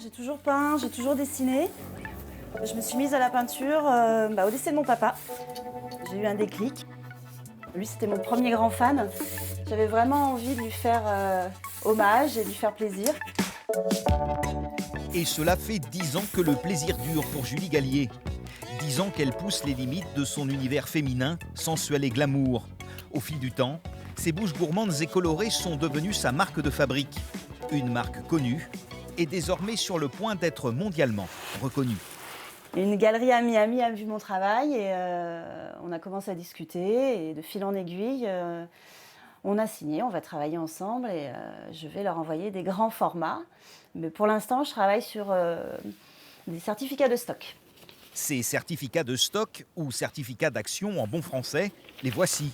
J'ai toujours peint, j'ai toujours dessiné. Je me suis mise à la peinture au décès de mon papa. J'ai eu un déclic. Lui, c'était mon premier grand fan. J'avais vraiment envie de lui faire hommage et de lui faire plaisir. Et cela fait 10 ans que le plaisir dure pour Julie Gallier. 10 ans qu'elle pousse les limites de son univers féminin, sensuel et glamour. Au fil du temps, ses bouches gourmandes et colorées sont devenues sa marque de fabrique. Une marque connue et désormais sur le point d'être mondialement reconnue. Une galerie à Miami a vu mon travail et on a commencé à discuter. Et de fil en aiguille, on a signé, on va travailler ensemble et je vais leur envoyer des grands formats. Mais pour l'instant, je travaille sur des certificats de stock. Ces certificats de stock ou certificats d'action en bon français, les voici.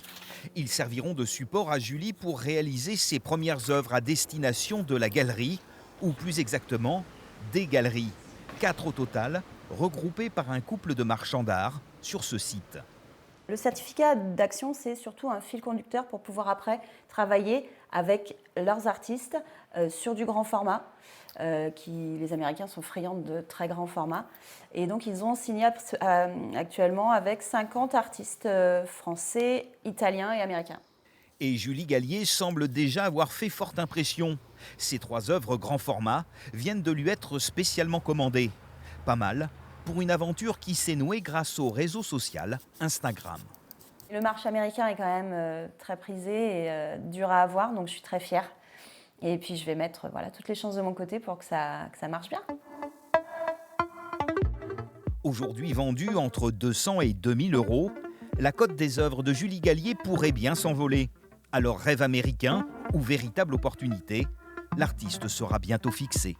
Ils serviront de support à Julie pour réaliser ses premières œuvres à destination de la galerie, ou plus exactement, des galeries. 4 au total, regroupées par un couple de marchands d'art sur ce site. Le certificat d'action, c'est surtout un fil conducteur pour pouvoir après travailler avec leurs artistes sur du grand format. Les Américains sont friands de très grands formats. Et donc, ils ont signé actuellement avec 50 artistes français, italiens et américains. Et Julie Gallier semble déjà avoir fait forte impression. Ces 3 œuvres grand format viennent de lui être spécialement commandées. Pas mal pour une aventure qui s'est nouée grâce au réseau social Instagram. Le marché américain est quand même très prisé et dur à avoir, donc je suis très fière. Et puis je vais mettre toutes les chances de mon côté pour que ça marche bien. Aujourd'hui vendue entre 200 et 2000 euros, la cote des œuvres de Julie Gallier pourrait bien s'envoler. Alors rêve américain ou véritable opportunité, l'artiste sera bientôt fixé.